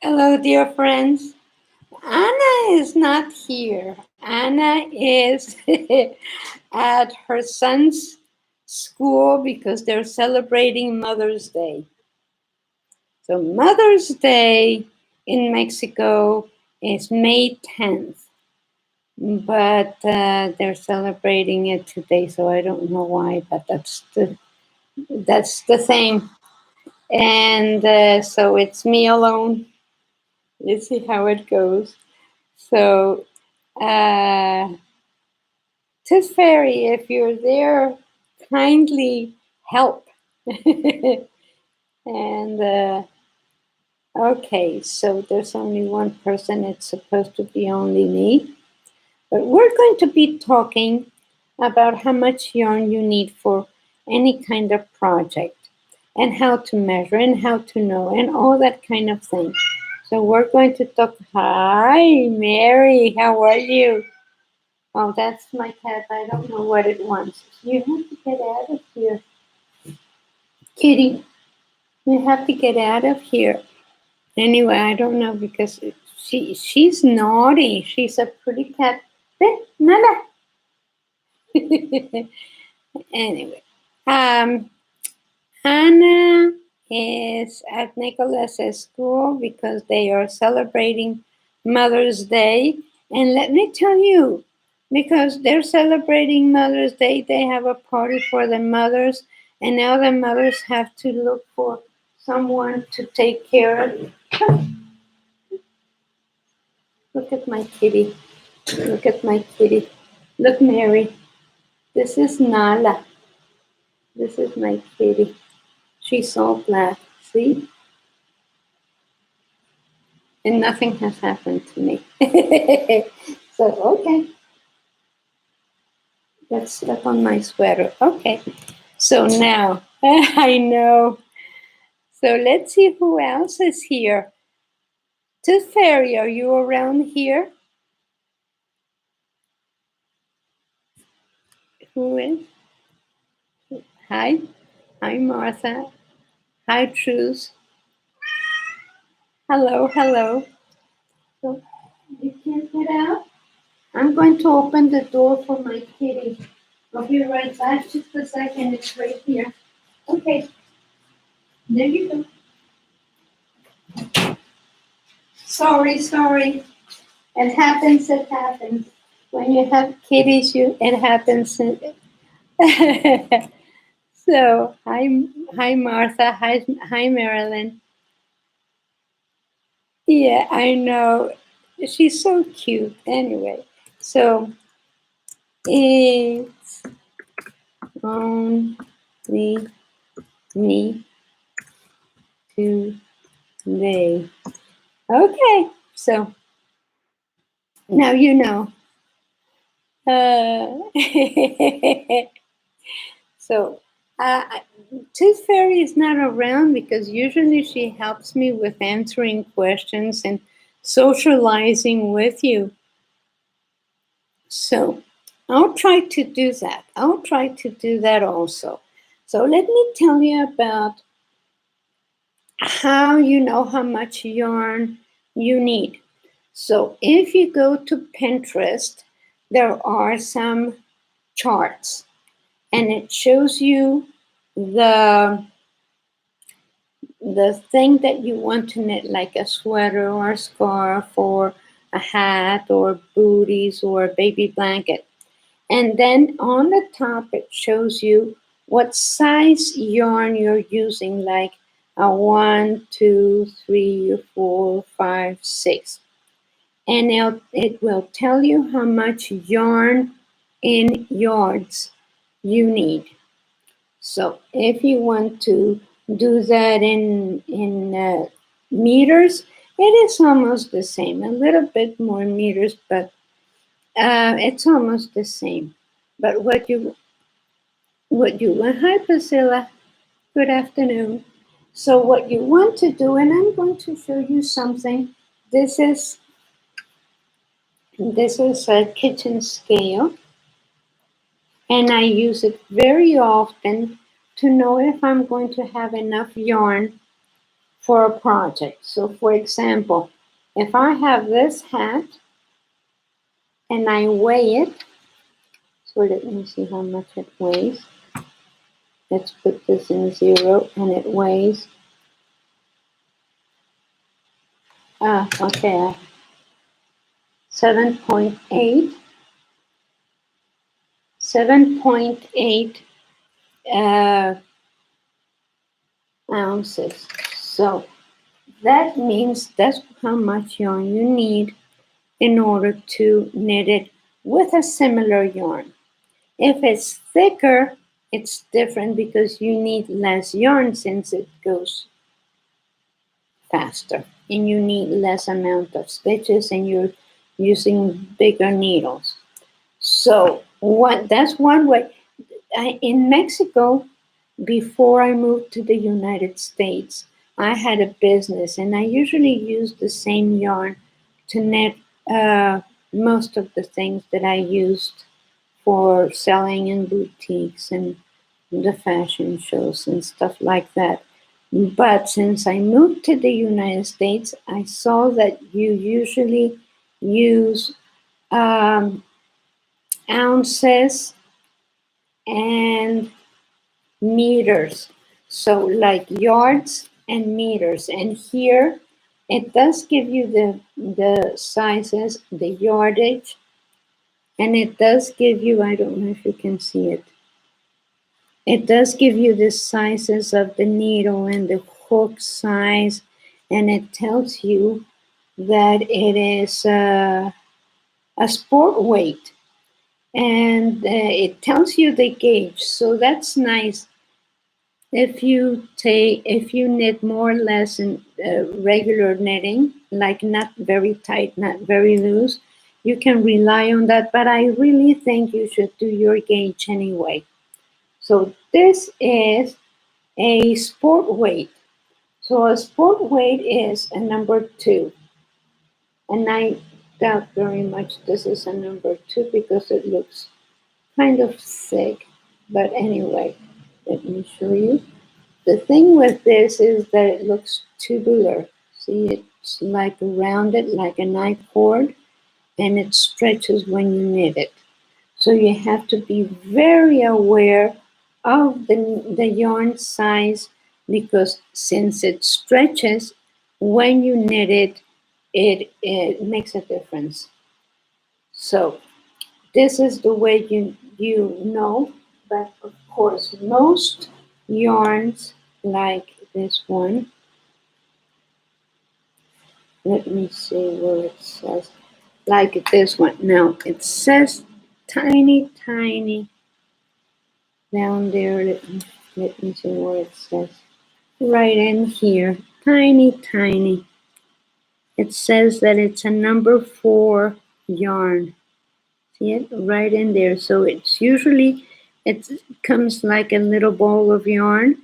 Hello, dear friends. Anna is not here. Anna is at her son's school because they're celebrating Mother's Day. So, Mother's Day in Mexico is May 10th, but they're celebrating it today, so I don't know why, but that's the thing. And so it's me alone. Let's see how it goes. So, Tooth Fairy, if you're there, kindly help. And okay, so there's only one person. It's supposed to be only me. But we're going to be talking about how much yarn you need for any kind of project and how to measure and how to know and all that kind of thing. So we're going to talk. Hi, Mary. How are you? Oh, that's my cat. I don't know what it wants. You have to get out of here. Kitty, you have to get out of here. Anyway, I don't know because she's naughty. She's a pretty cat. Nana. Anyway, um, Anna is at Nicholas's school because they are celebrating Mother's Day. And let me tell you, because they're celebrating Mother's Day, they have a party for the mothers, and now the mothers have to look for someone to take care of. Look at my kitty. Look at my kitty. Look, Mary. This is Nala. This is my kitty. She's all black. See? And nothing has happened to me. So, okay. That's stuck on my sweater. Okay. So now, I know. So let's see who else is here. Tooth Fairy, are you around here? Who is? Hi. Hi, Martha. Hi, Truth. Hello, hello. So, you can't get out? I'm going to open the door for my kitty. I'll be right back. Just a second. It's right here. Okay. There you go. Sorry. It happens. When you have kitties, it happens. So, hi, Martha. Hi, Marilyn. Yeah, I know. She's so cute. Anyway, so it's only me today. Okay, so now you know. Uh, so, uh, Tooth Fairy is not around because usually she helps me with answering questions and socializing with you. So, I'll try to do that. I'll try to do that also. So, let me tell you about how you know how much yarn you need. So, if you go to Pinterest, there are some charts and it shows you the thing that you want to knit, like a sweater or a scarf or a hat or booties or a baby blanket. And then on the top, it shows you what size yarn you're using, like a 1, 2, 3, 4, 5, 6. And it will tell you how much yarn in yards you need. So if you want to do that in meters, it is almost the same. A little bit more meters, but it's almost the same. But what you want, hi Priscilla, good afternoon. So what you want to do, and I'm going to show you something. This is a kitchen scale, and I use it very often to know if I'm going to have enough yarn for a project. So for example, if I have this hat and I weigh it, so let me see how much it weighs. Let's put this in 0 and it weighs, okay, 7.8 ounces. So that means that's how much yarn you need in order to knit it with a similar yarn. If it's thicker, it's different because you need less yarn since it goes faster and you need less amount of stitches and you're using bigger needles. So that's one way. In Mexico, before I moved to the United States, I had a business and I usually used the same yarn to knit most of the things that I used for selling in boutiques and the fashion shows and stuff like that. But since I moved to the United States, I saw that you usually use ounces and meters. So like yards and meters. And here it does give you the sizes, the yardage, and it does give you, I don't know if you can see it. It does give you the sizes of the needle and the hook size, and it tells you that it is a sport weight, and it tells you the gauge. So that's nice. If you knit more or less in regular knitting, like not very tight, not very loose, you can rely on that. But I really think you should do your gauge anyway. So this is a sport weight. So a sport weight is a number 2. And I doubt very much this is a number 2 because it looks kind of thick. But anyway, let me show you. The thing with this is that it looks tubular. See, it's like rounded like a knife cord and it stretches when you knit it. So you have to be very aware of the yarn size because since it stretches, when you knit it, it makes a difference. So this is the way you know, but of course most yarns like this one, let me see where it says, like this one. Now it says tiny down there, let me see where it says. Right in here, tiny. It says that it's a number 4 yarn. See it? Right in there. So it's usually, it comes like a little ball of yarn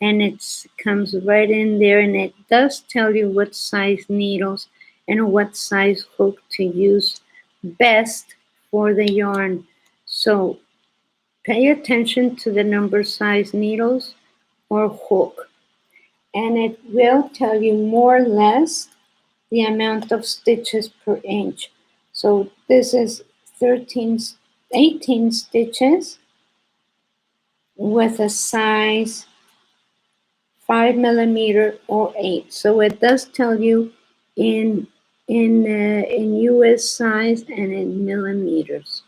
and it comes right in there and it does tell you what size needles and what size hook to use best for the yarn. So pay attention to the number size needles or hook, and it will tell you more or less the amount of stitches per inch. So this is 18 stitches with a size 5 millimeter or 8. So it does tell you in US size and in millimeters.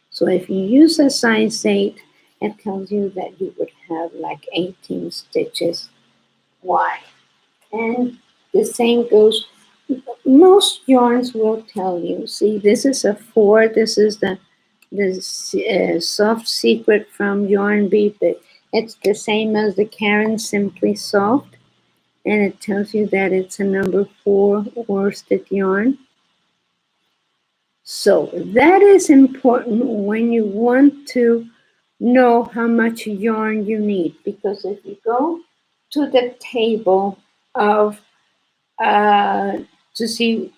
So if you use a size 8, it tells you that you would have like 18 stitches wide. And the same goes, most yarns will tell you, see, this is a 4, this is the Soft Secret from Yarn Beat. It's the same as the Karen Simply Soft, and it tells you that it's a number 4 worsted yarn. So that is important when you want to know how much yarn you need, because if you go to the table of to see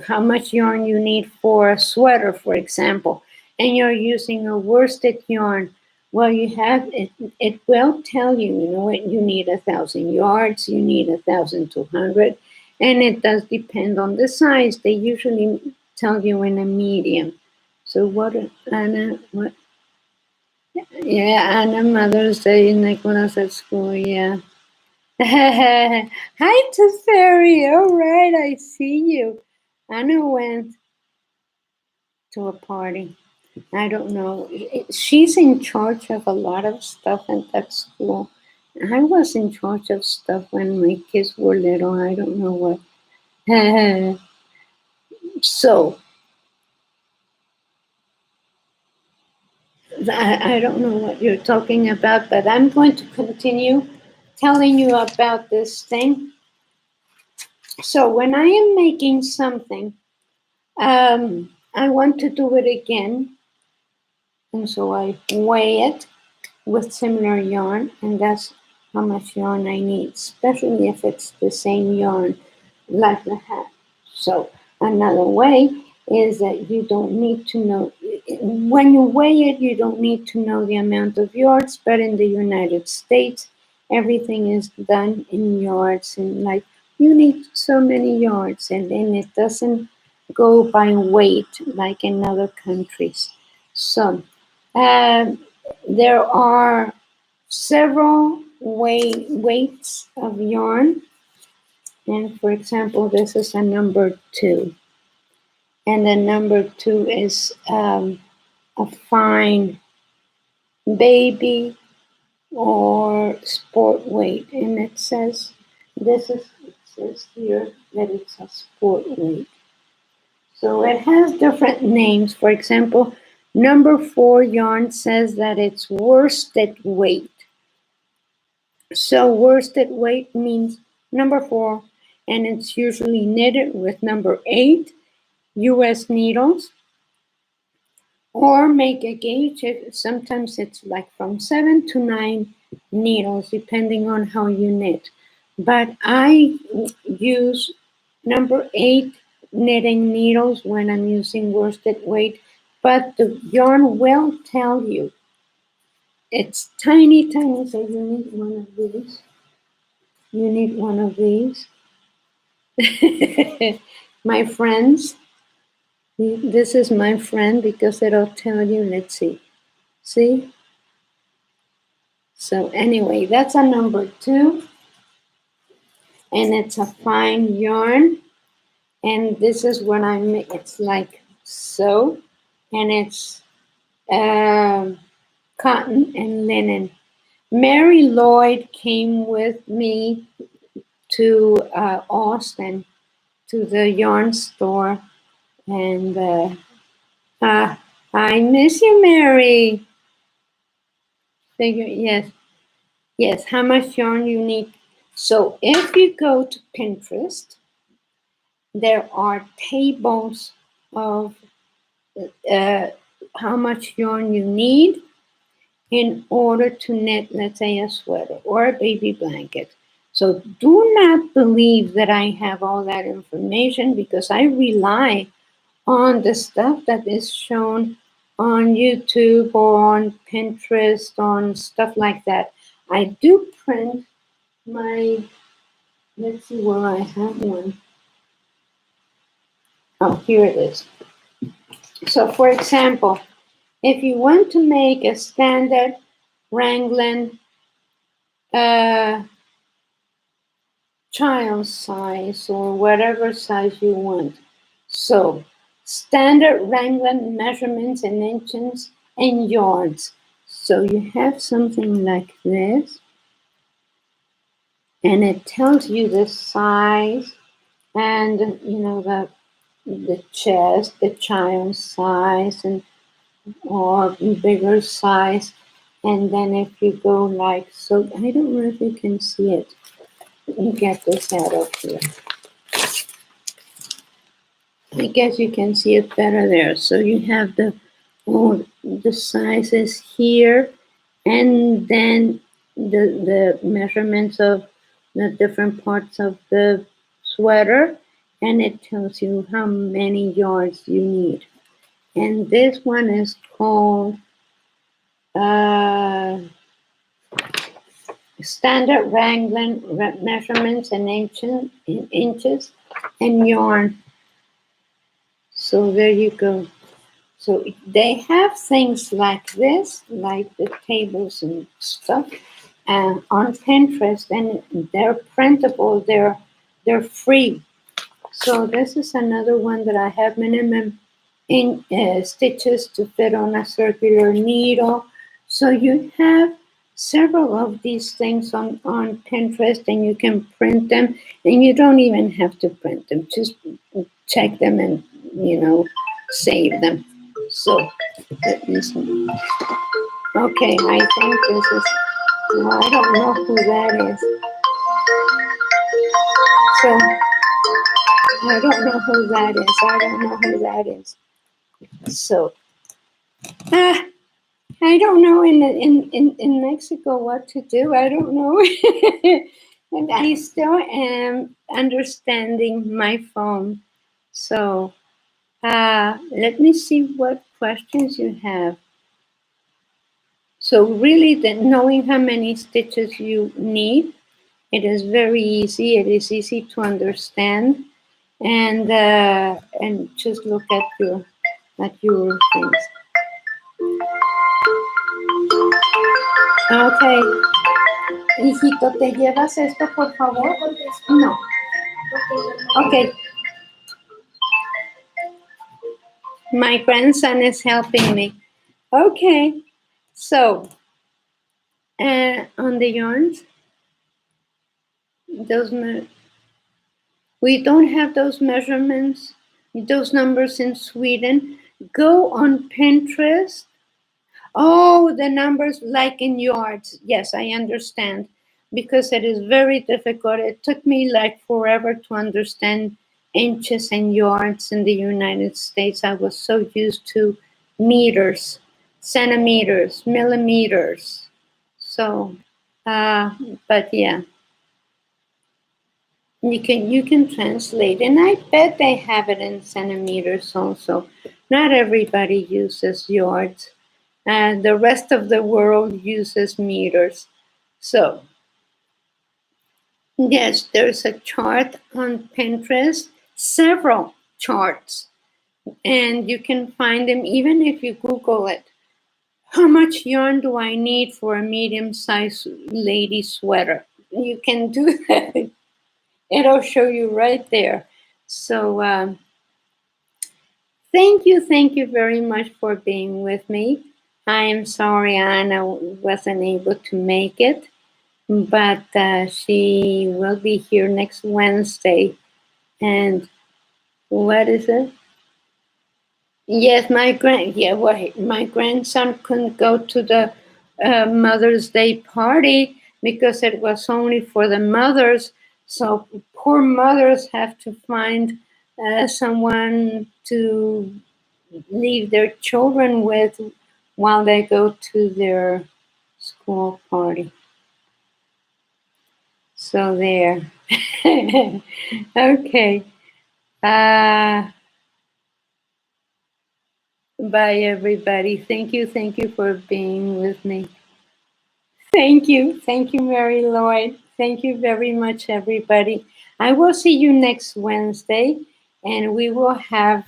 how much yarn you need for a sweater, for example, and you're using a worsted yarn Well, you have it. It will tell you, you know what, you need 1,000 yards, you need 1,200, and it does depend on the size. They usually tell you in a medium. So what, Anna? What? Yeah, Anna, Mother's Day, Nicholas at school. Yeah. Hi, Teferi. All right, I see you. Anna went to a party. I don't know. She's in charge of a lot of stuff at that school. I was in charge of stuff when my kids were little. I don't know what. So, I don't know what you're talking about, but I'm going to continue telling you about this thing. So, when I am making something, I want to do it again. And so I weigh it with similar yarn, and that's how much yarn I need, especially if it's the same yarn like the hat. So another way is that you don't need to know, when you weigh it, you don't need to know the amount of yards, but in the United States, everything is done in yards, and like you need so many yards, and then it doesn't go by weight like in other countries. So um, there are several weights of yarn. And for example, this is a number 2. And the number 2 is a fine baby or sport weight. And it says, it says here that it's a sport weight. So it has different names. For example, number 4 yarn says that it's worsted weight. So worsted weight means number 4, and it's usually knitted with number 8 US needles, or make a gauge. Sometimes it's like from 7 to 9 needles, depending on how you knit. But I use number 8 knitting needles when I'm using worsted weight, but the yarn will tell you it's tiny, tiny, so you need one of these. You need one of these. My friends, this is my friend because it'll tell you, let's see. See? So anyway, that's a number 2, and it's a fine yarn. And this is what I make. It's like so, and it's cotton and linen. Mary Lloyd came with me to Austin, to the yarn store, and I miss you, Mary. Yes, yes. How much yarn you need? So if you go to Pinterest, there are tables of uh, how much yarn you need in order to knit, let's say, a sweater or a baby blanket. So do not believe that I have all that information, because I rely on the stuff that is shown on YouTube or on Pinterest, on stuff like that. I do print my, let's see where I have one. Oh, here it is. So for example, if you want to make a standard Wrangler child size or whatever size you want. So standard Wrangler measurements in inches and yards. So you have something like this, and it tells you the size and, you know, the chest, the child size, and or bigger size. And then if you go like so, I don't know if you can see it. Let me get this out of here. I guess you can see it better there. So you have the sizes here, and then the measurements of the different parts of the sweater, and it tells you how many yards you need. And this one is called uh, standard raglan measurements in inches and yarn. So there you go. So they have things like this, like the tables and stuff, on Pinterest, and they're printable. They're free. So this is another one that I have minimum in stitches to fit on a circular needle. So you have several of these things on Pinterest, and you can print them, and you don't even have to print them. Just check them and, save them. So let me see. Okay, I think this is, well, I don't know who that is. So I don't know who that is. I don't know who that is. So I don't know in Mexico what to do. I don't know. And I still am understanding my phone. So let me see what questions you have. So really, knowing how many stitches you need, it is very easy. It is easy to understand, and just look at your things. Okay. Hijito, ¿te llevas esto, por favor? No. Okay. My grandson is helping me. Okay. So, on the yarns, we don't have those measurements, those numbers in Sweden. Go on Pinterest. Oh, the numbers like in yards. Yes, I understand. Because it is very difficult. It took me like forever to understand inches and yards in the United States. I was so used to meters, centimeters, millimeters. So, but yeah, you can translate, and I bet they have it in centimeters also. Not everybody uses yards. And the rest of the world uses meters. So, yes, there's a chart on Pinterest, several charts, and you can find them even if you Google it. How much yarn do I need for a medium-sized lady sweater? You can do that. It'll show you right there. So, thank you very much for being with me. I am sorry Anna wasn't able to make it, but she will be here next Wednesday. And what is it? Yes, my grandson couldn't go to the Mother's Day party because it was only for the mothers. So poor mothers have to find someone to leave their children with while they go to their school party. So there. Okay. Bye, everybody. Thank you for being with me. Thank you, Mary Lloyd. Thank you very much, everybody. I will see you next Wednesday, and we will have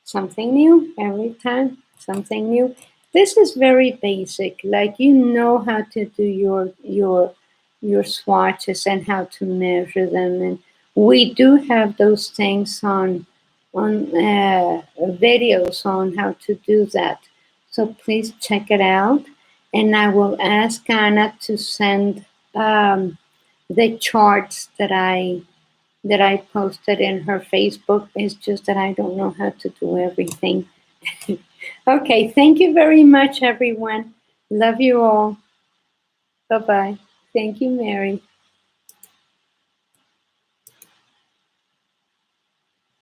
something new every time, something new. This is very basic, like you know how to do your swatches and how to measure them, and we do have those things on videos on how to do that. So please check it out, and I will ask Anna to send the charts that I posted in her Facebook. It's just that I don't know how to do everything. Okay, thank you very much, everyone. Love you all. Bye-bye. Thank you, Mary.